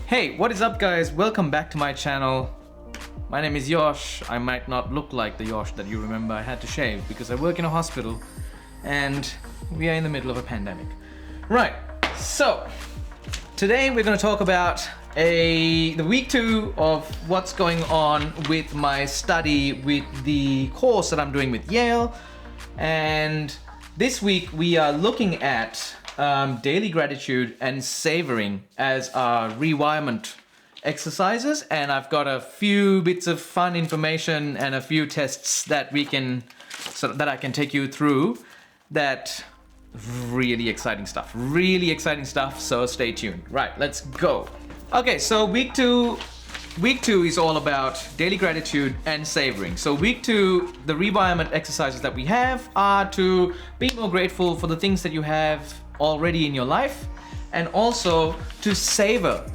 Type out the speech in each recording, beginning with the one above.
Hey, what is up guys? Welcome back to my channel. My name is Yosh. I might not look like the Yosh that you remember. I had to shave because I work in a hospital and we are in the middle of a pandemic. Right, so today we're going to talk about the week 2 of what's going on with my study with the course that I'm doing with Yale. And this week we are looking at daily gratitude and savoring as our rewirement exercises, and I've got a few bits of fun information and a few tests that I can take you through. That really exciting stuff, so stay tuned. Right, let's go. Okay, so week two is all about daily gratitude and savoring. So week 2, the rewirement exercises that we have are to be more grateful for the things that you have already in your life, and also to savor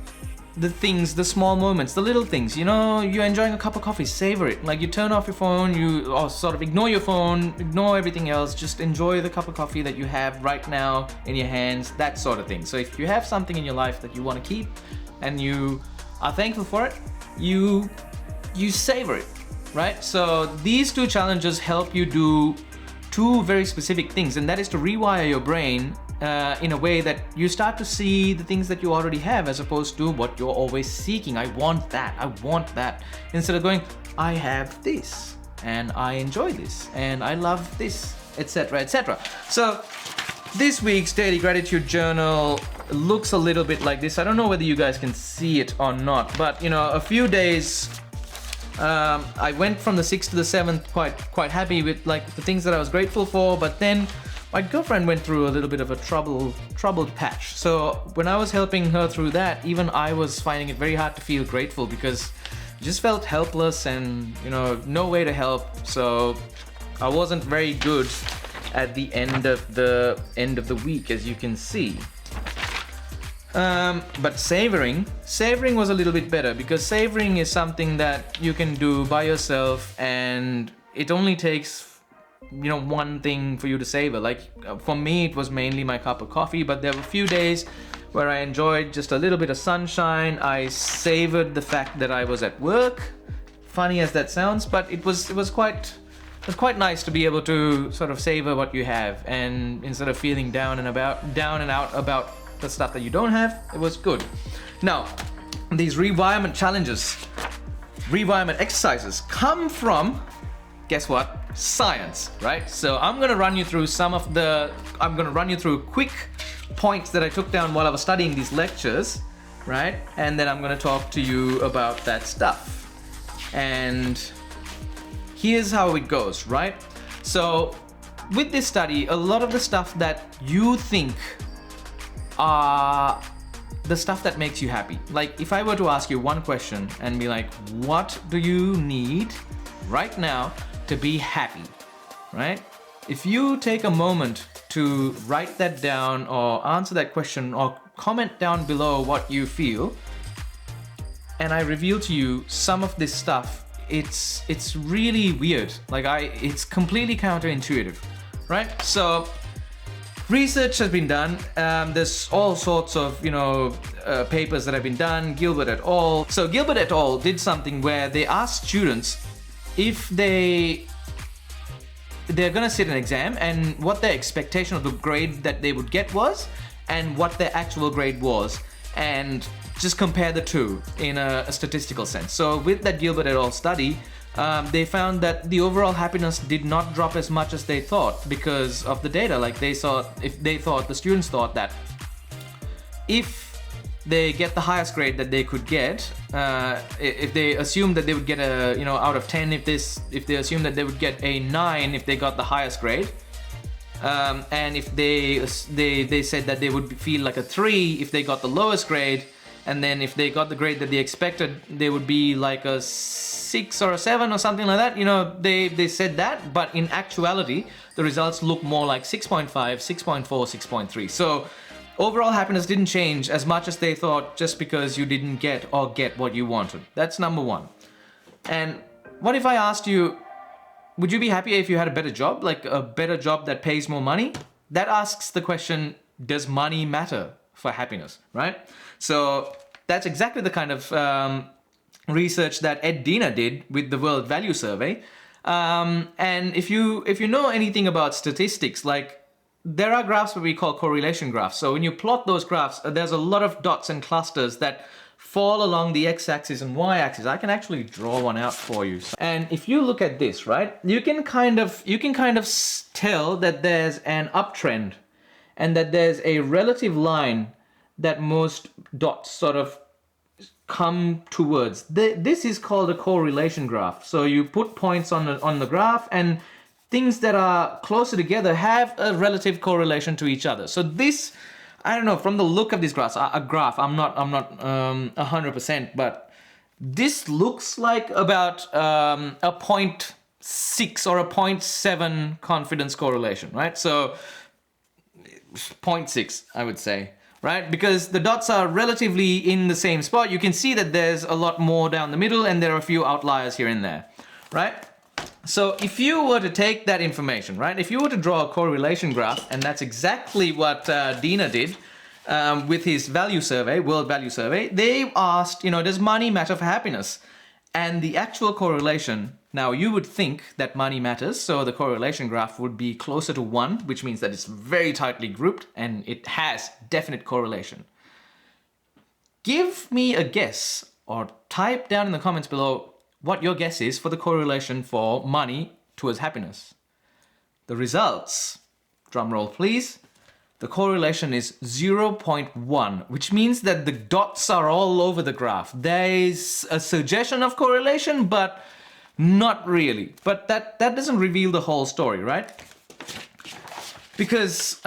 the things, the small moments, the little things. You know, you're enjoying a cup of coffee, savor it. Like you turn off your phone, or sort of ignore your phone, ignore everything else, just enjoy the cup of coffee that you have right now in your hands, that sort of thing. So if you have something in your life that you want to keep and you are thankful for it, you savor it, right? So these 2 challenges help you do 2 very specific things, and that is to rewire your brain in a way that you start to see the things that you already have, as opposed to what you're always seeking. I want that. Instead of going, I have this, and I enjoy this, and I love this, etc., etc. So this week's daily gratitude journal looks a little bit like this. I don't know whether you guys can see it or not, but you know, a few days I went from the 6th to the 7th quite happy with like the things that I was grateful for, but then my girlfriend went through a little bit of a troubled patch. So when I was helping her through that, even I was finding it very hard to feel grateful because I just felt helpless and, you know, no way to help. So I wasn't very good at the end of the week, as you can see. But savoring was a little bit better, because savoring is something that you can do by yourself, and it only takes, you know, one thing for you to savor. Like for me, it was mainly my cup of coffee, but there were a few days where I enjoyed just a little bit of sunshine. I savored the fact that I was at work. Funny as that sounds, but it was quite nice to be able to sort of savor what you have, and instead of feeling down and out about the stuff that you don't have, it was good. Now, these rewirement exercises come from, guess what? Science, right? So I'm gonna run you through quick points that I took down while I was studying these lectures, right? And then I'm gonna talk to you about that stuff. And here's how it goes, right? So with this study, a lot of the stuff that you think are the stuff that makes you happy. Like if I were to ask you one question and be like, what do you need right now to be happy, right? If you take a moment to write that down or answer that question or comment down below what you feel, and I reveal to you some of this stuff, it's really weird. Like it's completely counterintuitive, right? So research has been done. There's all sorts of, you know, papers that have been done. Gilbert et al. So Gilbert et al. Did something where they asked students if they're gonna sit an exam and what their expectation of the grade that they would get was, and what their actual grade was, and just compare the 2 in a statistical sense. So with that Gilbert et al. Study, they found that the overall happiness did not drop as much as they thought because of the data. Like the students thought that if they get the highest grade that they could get, if they assume that they would get a, you know, out of 10, if they assume that they would get a 9 if they got the highest grade, and if they said that they would feel like a 3 if they got the lowest grade, and then if they got the grade that they expected, they would be like a 6 or a 7 or something like that. You know, they said that, but in actuality, the results look more like 6.5, 6.4, 6.3. So overall happiness didn't change as much as they thought, just because you didn't get what you wanted. That's number 1. And what if I asked you, would you be happier if you had a better job, like a better job that pays more money? That asks the question, does money matter for happiness, right? So that's exactly the kind of research that Ed Diener did with the World Value Survey. And if you know anything about statistics, like there are graphs what we call correlation graphs. So when you plot those graphs, there's a lot of dots and clusters that fall along the x-axis and y-axis. I can actually draw one out for you. And if you look at this, right, you can kind of tell that there's an uptrend and that there's a relative line that most dots sort of come towards. This is called a correlation graph. So you put points on the graph, and things that are closer together have a relative correlation to each other. So this, I don't know, from the look of this graph, I'm not 100%, but this looks like about a 0.6 or a 0.7 confidence correlation, right? So 0.6, I would say, right? Because the dots are relatively in the same spot. You can see that there's a lot more down the middle and there are a few outliers here and there, right? So if you were to take that information, right, if you were to draw a correlation graph, and that's exactly what Diener did with his value survey, World Value Survey, they asked, does money matter for happiness? And the actual correlation, now you would think that money matters, so the correlation graph would be closer to 1, which means that it's very tightly grouped and it has definite correlation. Give me a guess, or type down in the comments below what your guess is for the correlation for money towards happiness. The results, drum roll please, the correlation is 0.1, which means that the dots are all over the graph. There is a suggestion of correlation, but not really. But that doesn't reveal the whole story, right? Because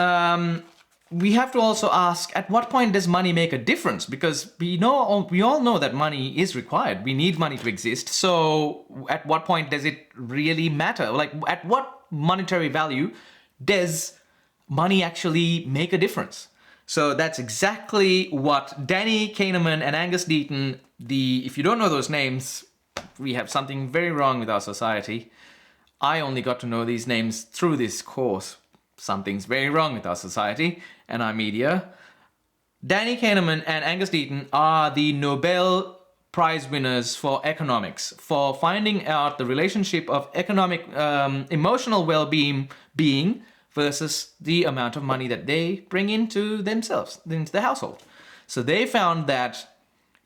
we have to also ask, at what point does money make a difference? Because we all know that money is required. We need money to exist. So at what point does it really matter? Like, at what monetary value does money actually make a difference? So that's exactly what Danny Kahneman and Angus Deaton, if you don't know those names, we have something very wrong with our society. I only got to know these names through this course. Something's very wrong with our society and our media. Danny Kahneman and Angus Deaton are the Nobel Prize winners for economics, for finding out the relationship of economic, emotional well-being versus the amount of money that they bring into themselves, into the household. So they found that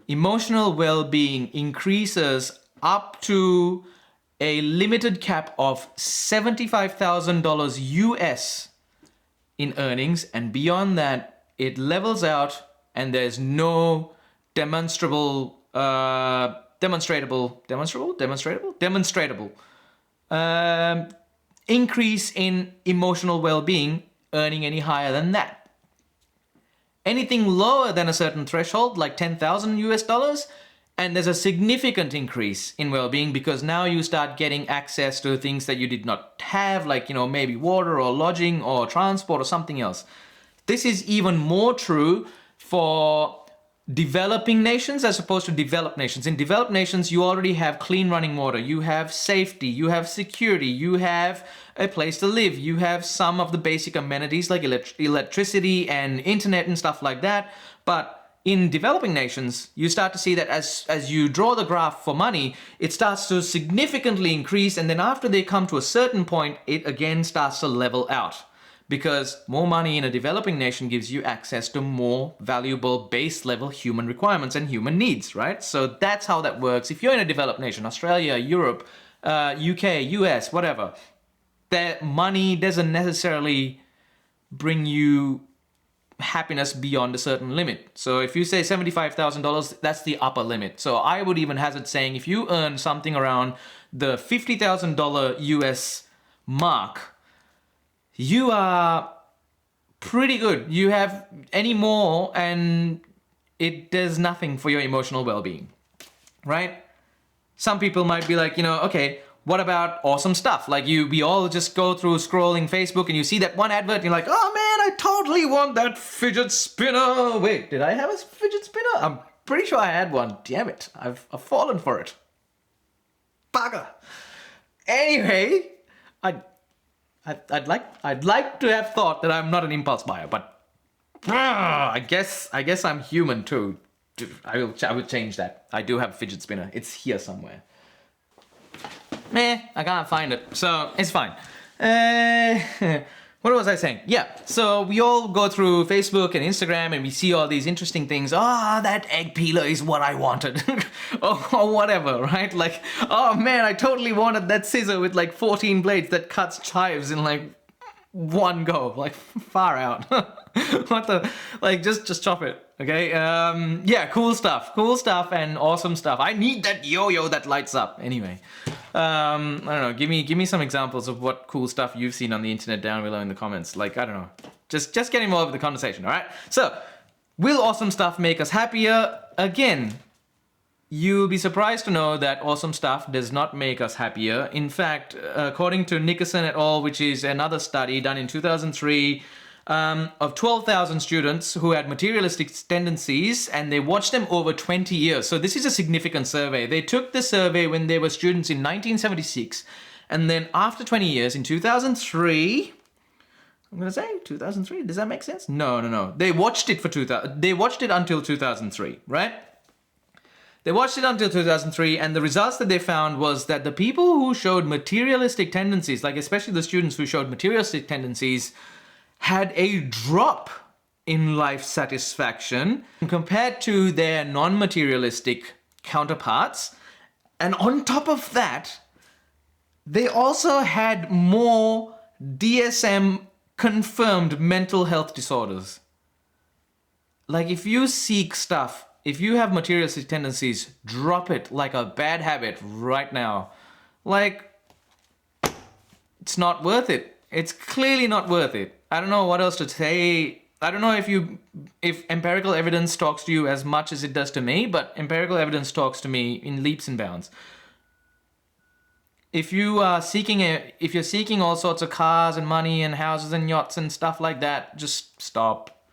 emotional well-being increases up to a limited cap of $75,000 US in earnings, and beyond that, it levels out, and there's no demonstrable increase in emotional well-being earning any higher than that. Anything lower than a certain threshold, like 10,000 US dollars, and there's a significant increase in well-being, because now you start getting access to things that you did not have, like, maybe water or lodging or transport or something else. This is even more true for developing nations as opposed to developed nations. In developed nations, you already have clean running water, you have safety, you have security, you have a place to live, you have some of the basic amenities like electricity and internet and stuff like that. But in developing nations, you start to see that as you draw the graph for money, it starts to significantly increase, and then after they come to a certain point, it again starts to level out. Because more money in a developing nation gives you access to more valuable base level human requirements and human needs, right? So that's how that works. If you're in a developed nation, Australia, Europe, UK, US, whatever, that money doesn't necessarily bring you happiness beyond a certain limit. So if you say $75,000, that's the upper limit. So I would even hazard saying if you earn something around the $50,000 US mark, you are pretty good. You have any more and it does nothing for your emotional well-being, right? Some people might be like, okay, what about awesome stuff? Like we all just go through scrolling Facebook and you see that one advert and you're like, oh man, I totally want that fidget spinner. Wait, did I have a fidget spinner? I'm pretty sure I had one. Damn it, I've fallen for it. Bugger. Anyway, I'd like to have thought that I'm not an impulse buyer, but I guess I'm human too. I will change that. I do have a fidget spinner. It's here somewhere. I can't find it, so it's fine. What was I saying? Yeah, so we all go through Facebook and Instagram and we see all these interesting things. That egg peeler is what I wanted. or whatever, right? Like, oh man, I totally wanted that scissor with like 14 blades that cuts chives in like one go. Like, far out. What the, like, just chop it, okay? Yeah, cool stuff and awesome stuff. I need that yo-yo that lights up. Anyway, I don't know, give me some examples of what cool stuff you've seen on the internet down below in the comments. Like, I don't know, just get involved with the conversation, all right? So, will awesome stuff make us happier? Again, you'll be surprised to know that awesome stuff does not make us happier. In fact, according to Nickerson et al., which is another study done in 2003, of 12,000 students who had materialistic tendencies, and they watched them over 20 years. So this is a significant survey. They took the survey when they were students in 1976, and then after 20 years, in 2003, I'm gonna say 2003. Does that make sense? No. They watched it for They watched it until 2003, right? They watched it until 2003, and the results that they found was that the people who showed materialistic tendencies, like especially the students who showed materialistic tendencies, had a drop in life satisfaction compared to their non-materialistic counterparts. And on top of that, they also had more DSM-confirmed mental health disorders. Like, if you seek stuff, if you have materialistic tendencies, drop it like a bad habit right now. Like, it's not worth it. It's clearly not worth it. I don't know what else to say. I don't know if empirical evidence talks to you as much as it does to me, but empirical evidence talks to me in leaps and bounds. If you're seeking all sorts of cars and money and houses and yachts and stuff like that, just stop.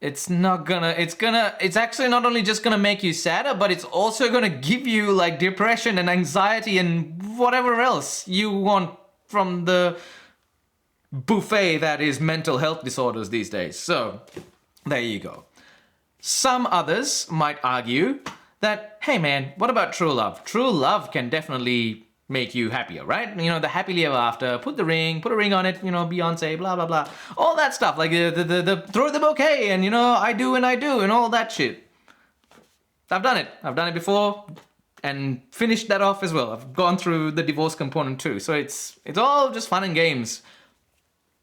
It's actually not only just gonna make you sadder, but it's also gonna give you like depression and anxiety and whatever else you want from the buffet that is mental health disorders these days. So, there you go. Some others might argue that, hey man, what about true love? True love can definitely make you happier, right? You know, the happily ever after, put a ring on it, you know, Beyonce, blah, blah, blah. All that stuff, like the throw the bouquet and, you know, I do and all that shit. I've done it. I've done it before and finished that off as well. I've gone through the divorce component too. So it's all just fun and games.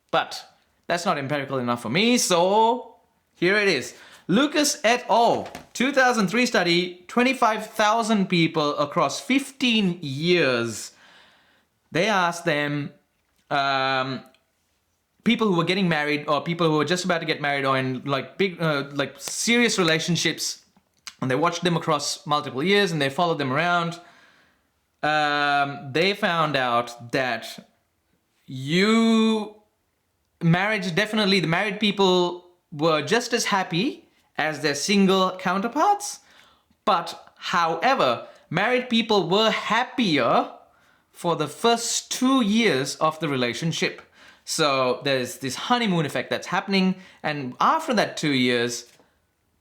But that's not empirical enough for me, so here it is. Lucas et al. 2003 study, 25,000 people across 15 years. They asked them, people who were getting married or people who were just about to get married or in like big, like serious relationships, and they watched them across multiple years and they followed them around. They found out that the married people were just as happy as their single counterparts, but however, married people were happier for the first 2 years of the relationship. So there's this honeymoon effect that's happening, and after that 2 years,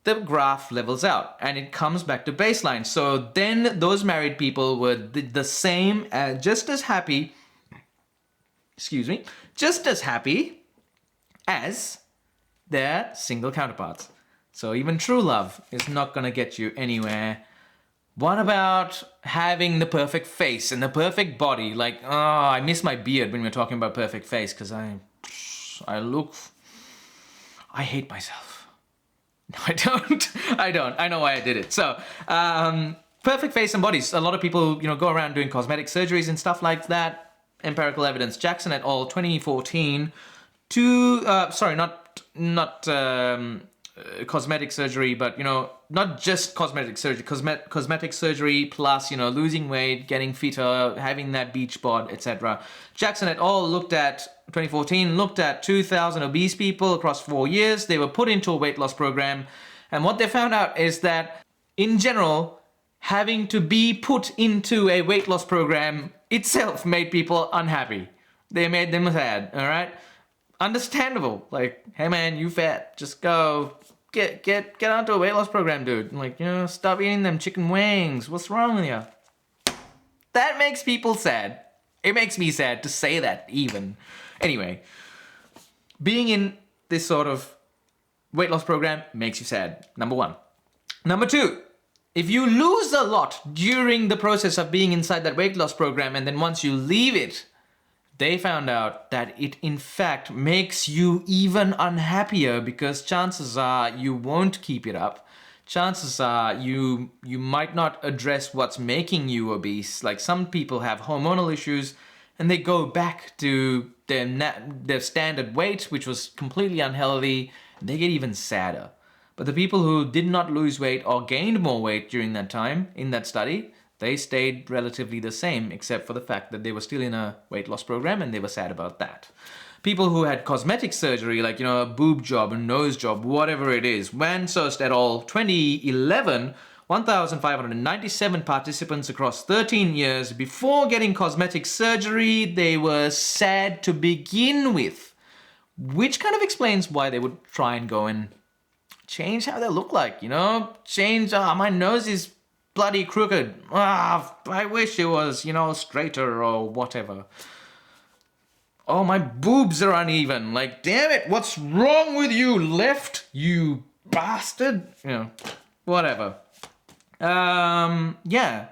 the graph levels out and it comes back to baseline. So then those married people were the same, just as happy as their single counterparts. So even true love is not gonna get you anywhere. What about having the perfect face and the perfect body? Like, I miss my beard when we're talking about perfect face, because I hate myself. No, I don't. I know why I did it. So, perfect face and bodies. A lot of people, you know, go around doing cosmetic surgeries and stuff like that. Empirical evidence. Jackson et al. 2014. Not cosmetic surgery, but, you know, not just cosmetic surgery, cosmetic surgery plus, you know, losing weight, getting fitter, having that beach bod, etc. Jackson et al. 2014 looked at 2,000 obese people across 4 years. They were put into a weight loss program, and what they found out is that, in general, having to be put into a weight loss program itself made people unhappy. They made them sad, all right? Understandable. Like, hey man, you fat, just go get onto a weight loss program, dude. Like, stop eating them chicken wings. What's wrong with you? That makes people sad. It makes me sad to say that even. Anyway, being in this sort of weight loss program makes you sad, number one. Number two, if you lose a lot during the process of being inside that weight loss program and then once you leave it, they found out that it in fact makes you even unhappier because chances are you won't keep it up. Chances are you might not address what's making you obese. Like some people have hormonal issues and they go back to their standard weight, which was completely unhealthy, and they get even sadder. But the people who did not lose weight or gained more weight during that time in that study, they stayed relatively the same, except for the fact that they were still in a weight loss program and they were sad about that. People who had cosmetic surgery, like, a boob job, a nose job, whatever it is, Van Soest et al., 2011, 1,597 participants across 13 years. Before getting cosmetic surgery, they were sad to begin with, which kind of explains why they would try and go and change how they look like, change, my nose is bloody crooked. I wish it was, straighter or whatever. Oh, my boobs are uneven. Like, damn it, what's wrong with you, left, you bastard? Whatever. Yeah.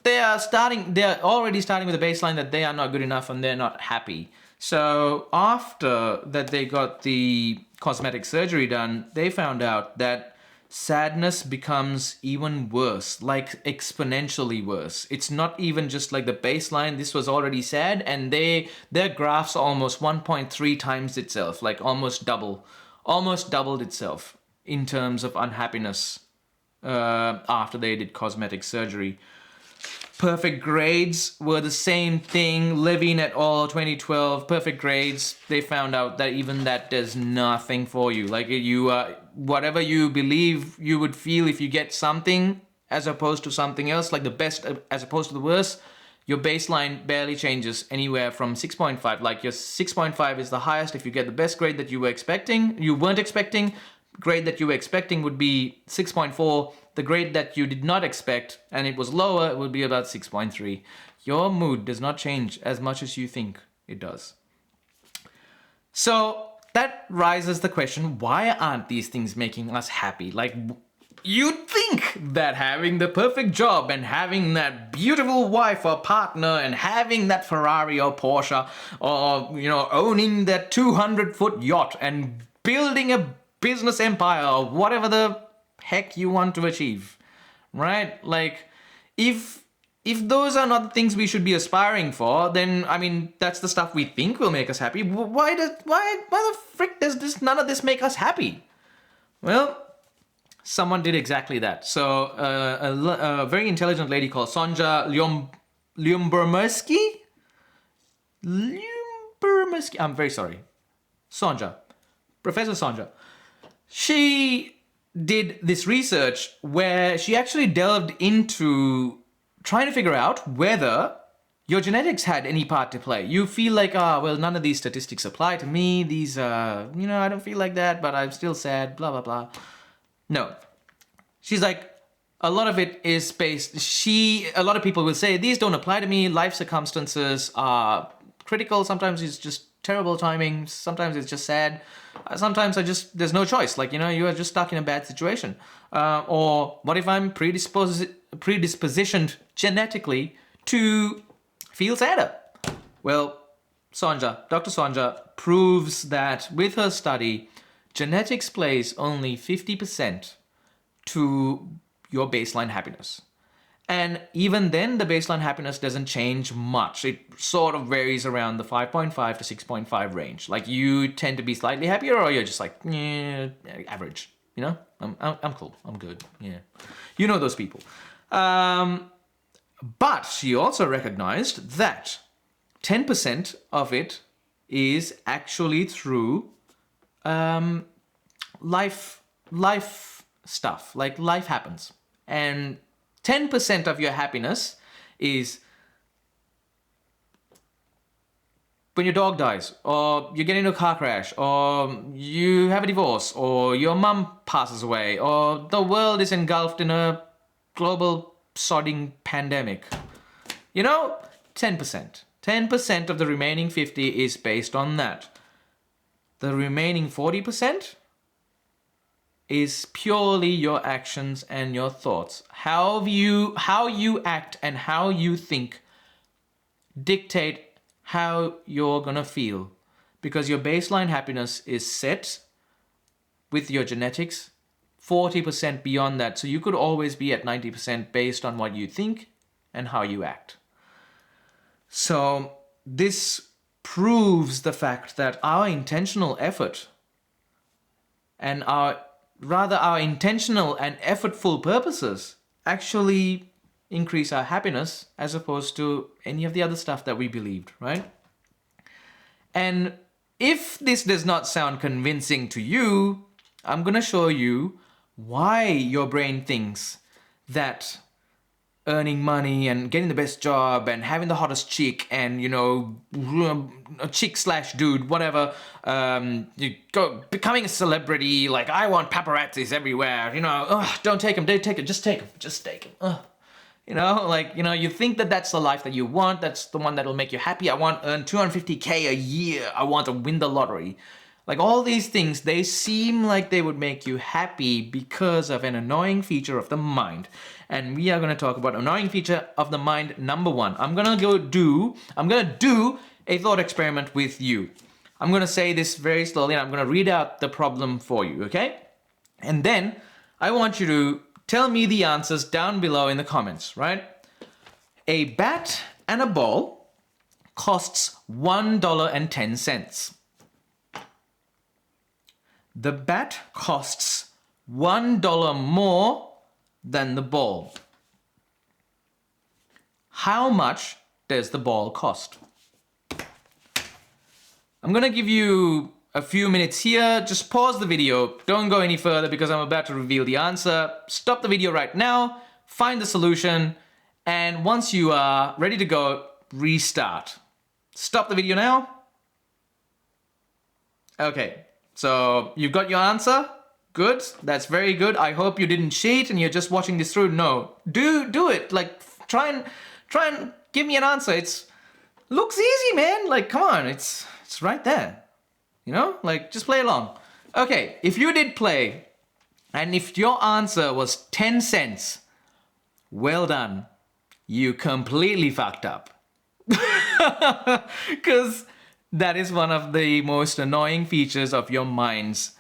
They're already starting with a baseline that they are not good enough and they're not happy. So after that they got the cosmetic surgery done, they found out that sadness becomes even worse, like exponentially worse. It's not even just like the baseline. This was already sad, and their graphs almost 1.3 times itself, like almost doubled itself in terms of unhappiness after they did cosmetic surgery. Perfect grades were the same thing. Levine et al., 2012, perfect grades. They found out that even that does nothing for you. Like whatever you believe you would feel if you get something as opposed to something else, like the best as opposed to the worst, your baseline barely changes anywhere from 6.5. Like your 6.5 is the highest if you get the best grade that you weren't expecting. Grade that you were expecting would be 6.4. The grade that you did not expect, and it was lower, it would be about 6.3. Your mood does not change as much as you think it does. So that raises the question, why aren't these things making us happy? Like, you'd think that having the perfect job and having that beautiful wife or partner and having that Ferrari or Porsche or, owning that 200-foot yacht and building a business empire or whatever the heck you want to achieve, right? Like, if those are not the things we should be aspiring for, then that's the stuff we think will make us happy. Why the frick does none of this make us happy? Well, someone did exactly that. So a very intelligent lady called Sonja Lyubomirsky. I'm very sorry, Sonja, Professor Sonja. She did this research where she actually delved into trying to figure out whether your genetics had any part to play. You feel like, none of these statistics apply to me. These, I don't feel like that, but I'm still sad, blah, blah, blah. No. She's like, a lot of it is based, a lot of people will say, these don't apply to me. Life circumstances are critical. Sometimes it's just terrible timing. Sometimes it's just sad. Sometimes there's no choice. Like, you are just stuck in a bad situation. Or what if I'm predispositioned genetically to feel sadder? Well, Dr. Sonja proves that with her study, genetics plays only 50% to your baseline happiness. And even then, the baseline happiness doesn't change much. It sort of varies around the 5.5 to 6.5 range. Like, you tend to be slightly happier, or you're just like, average. I'm cool. I'm good. Yeah. Those people. But she also recognized that 10% of it is actually through life stuff. Like, life happens. And 10% of your happiness is when your dog dies, or you get into a car crash, or you have a divorce, or your mum passes away, or the world is engulfed in a global sodding pandemic. 10%. 10% of the remaining 50 is based on that. The remaining 40% is purely your actions and your thoughts. How you act and how you think dictate how you're gonna feel, because your baseline happiness is set with your genetics, 40% beyond that. So you could always be at 90% based on what you think and how you act. So this proves the fact that our intentional effort and our intentional and effortful purposes actually increase our happiness as opposed to any of the other stuff that we believed, right? And if this does not sound convincing to you, I'm gonna show you why your brain thinks that earning money and getting the best job and having the hottest chick and, a chick/dude, whatever, becoming a celebrity, like I want paparazzis everywhere, don't take him, just take him. You think that that's the life that you want, that's the one that'll make you happy. I want to earn 250K a year, I want to win the lottery. Like all these things, they seem like they would make you happy because of an annoying feature of the mind. And we are going to talk about annoying feature of the mind number 1. I'm going to do a thought experiment with you. I'm going to say this very slowly and I'm going to read out the problem for you, okay? And then I want you to tell me the answers down below in the comments, right? A bat and a ball costs $1.10. The bat costs $1 more than the ball. How much does the ball cost? I'm gonna give you a few minutes here. Just pause the video. Don't go any further because I'm about to reveal the answer. Stop the video right now, find the solution, and once you are ready to go, restart. Stop the video now. Okay. So you've got your answer? Good. That's very good. I hope you didn't cheat and you're just watching this through. No. Do it. Like try and give me an answer. Looks easy, man. Like come on. It's right there. Just play along. Okay, if you did play and if your answer was 10 cents, well done. You completely fucked up. Cuz that is one of the most annoying features of your minds,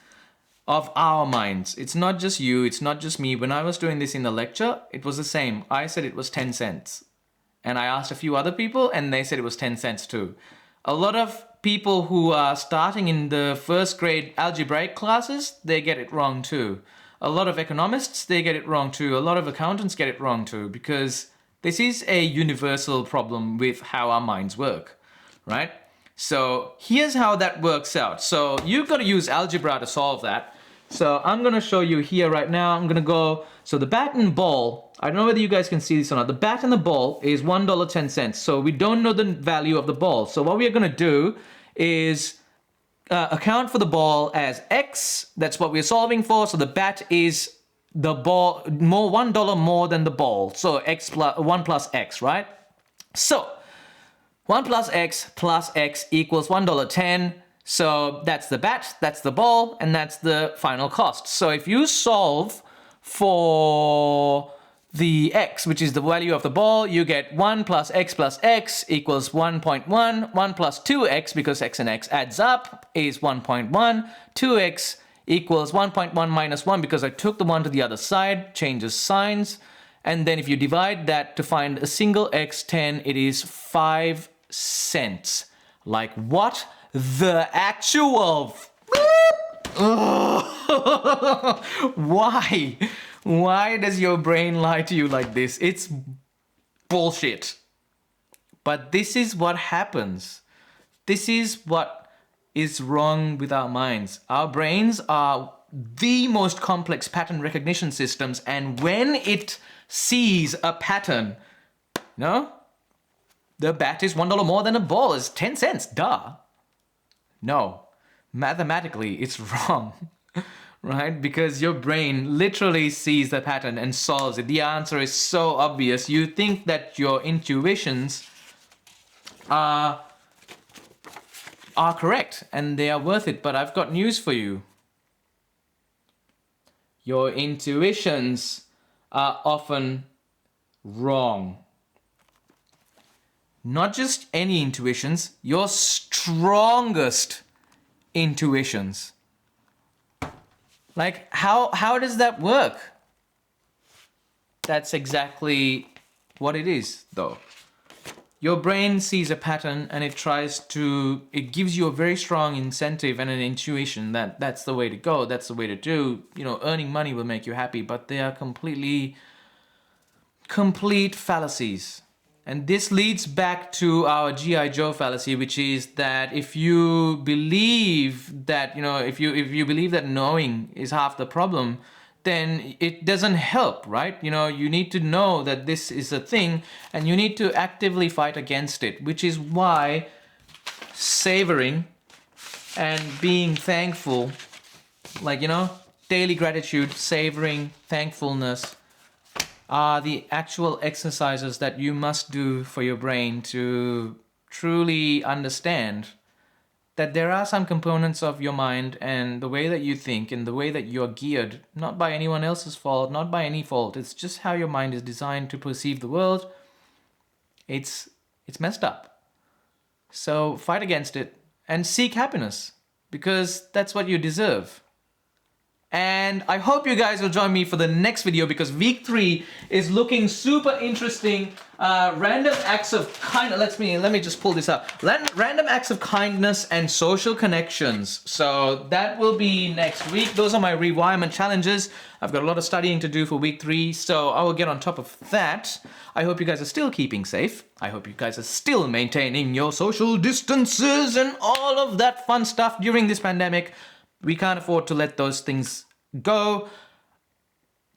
of our minds. It's not just you, it's not just me. When I was doing this in the lecture, it was the same. I said it was 10 cents. And I asked a few other people and they said it was 10 cents too. A lot of people who are starting in the first grade algebraic classes, they get it wrong too. A lot of economists, they get it wrong too. A lot of accountants get it wrong too, because this is a universal problem with how our minds work, right? So here's how that works out. So you've got to use algebra to solve that. So I'm going to show you here right now. I'm going to go, so the bat and ball, I don't know whether you guys can see this or not. The bat and the ball is $1.10. So we don't know the value of the ball. So what we are going to do is account for the ball as X. That's what we're solving for. So the bat is the ball, $1 more than the ball. So 1 plus X, right? So 1 plus X equals $1.10. So that's the bat, that's the ball, and that's the final cost. So if you solve for the X, which is the value of the ball, you get 1 plus X equals 1.1. 1 plus 2X, because X and X adds up, is 1.1. 2X equals 1.1 minus 1, because I took the 1 to the other side, changes signs. And then if you divide that to find a single X10, it is 5 cents. Like what the actual why does your brain lie to you like this? It's bullshit. But this is what happens. This is what is wrong with our minds. Our brains are the most complex pattern recognition systems, and when it sees a pattern, the bat is $1 more than a ball. It's 10 cents, duh. No, mathematically it's wrong, right? Because your brain literally sees the pattern and solves it. The answer is so obvious. You think that your intuitions are correct and they are worth it, but I've got news for you. Your intuitions are often wrong. Not just any intuitions, your strongest intuitions. Like, how does that work? That's exactly what it is, though. Your brain sees a pattern and it gives you a very strong incentive and an intuition that that's the way to go, that's the way to do. You know, earning money will make you happy, but they are complete fallacies. And this leads back to our G.I. Joe fallacy, which is that if you believe that, if you believe that knowing is half the problem, then it doesn't help, right? You need to know that this is a thing and you need to actively fight against it, which is why savoring and being thankful, daily gratitude, savoring, thankfulness, are the actual exercises that you must do for your brain to truly understand that there are some components of your mind and the way that you think and the way that you're geared, not by anyone else's fault, not by any fault. It's just how your mind is designed to perceive the world. It's messed up. So fight against it and seek happiness, because that's what you deserve. And I hope you guys will join me for the next video, because week 3 is looking super interesting. Random acts of kindness. Let me just pull this up. Random acts of kindness and social connections. So that will be next week. Those are my rewirement challenges. I've got a lot of studying to do for week 3, so I will get on top of that. I hope you guys are still keeping safe. I hope you guys are still maintaining your social distances and all of that fun stuff during this pandemic. We can't afford to let those things go.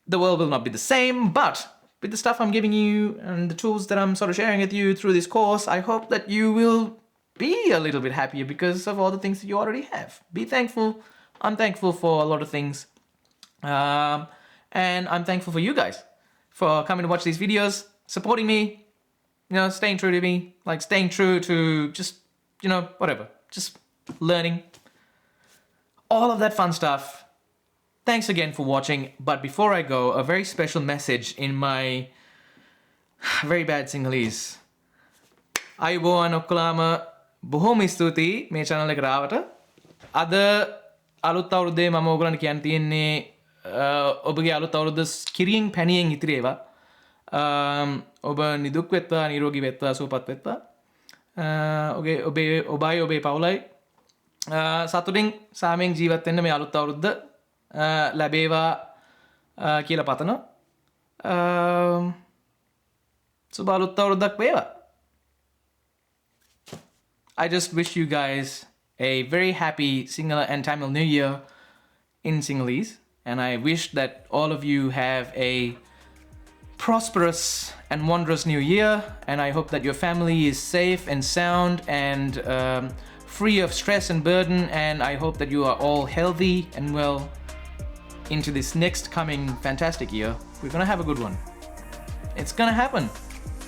The world will not be the same, but with the stuff I'm giving you and the tools that I'm sort of sharing with you through this course, I hope that you will be a little bit happier because of all the things that you already have. Be thankful. I'm thankful for a lot of things. And I'm thankful for you guys for coming to watch these videos, supporting me, staying true to me, staying true to just, whatever, just learning. All of that fun stuff. Thanks again for watching. But before I go, a very special message in my very bad Sinhalese. Ayubowan ඔක්කොලාම බොහොම ස්තුතියි මේ channel එකට ආවට. අද අලුත් අවුරුද්දේ මම ඔයගොල්ලන්ට කියන්න තියෙන්නේ ඔබගේ අලුත් අවුරුද්ද කිරියෙන් පැණියෙන් ඉතිරි ඒවා. ඔබ නිදුක් වෙත්වා, නිරෝගී වෙත්වා, සුවපත් වෙත්වා. ඔබයි ඔබේ පවුලයි සතුටින් සාමයෙන් ජීවත් වෙන්න මේ අලුත් අවුරුද්ද ලැබේවා කියලා පතනවා. සුබ අලුත් අවුරුද්දක් වේවා. I just wish you guys a very happy Sinhala and Tamil New Year in Sinhalese, and I wish that all of you have a prosperous and wondrous new year, and I hope that your family is safe and sound and free of stress and burden, and I hope that you are all healthy and well into this next coming fantastic year. We're gonna have a good one. It's gonna happen.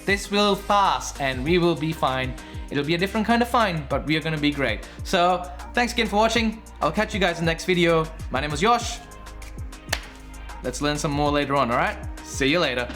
This will pass and we will be fine. It'll be a different kind of fine, but we are gonna be great. So thanks again for watching. I'll catch you guys in the next video. My name was Yosh. Let's learn some more later on, alright? See you later.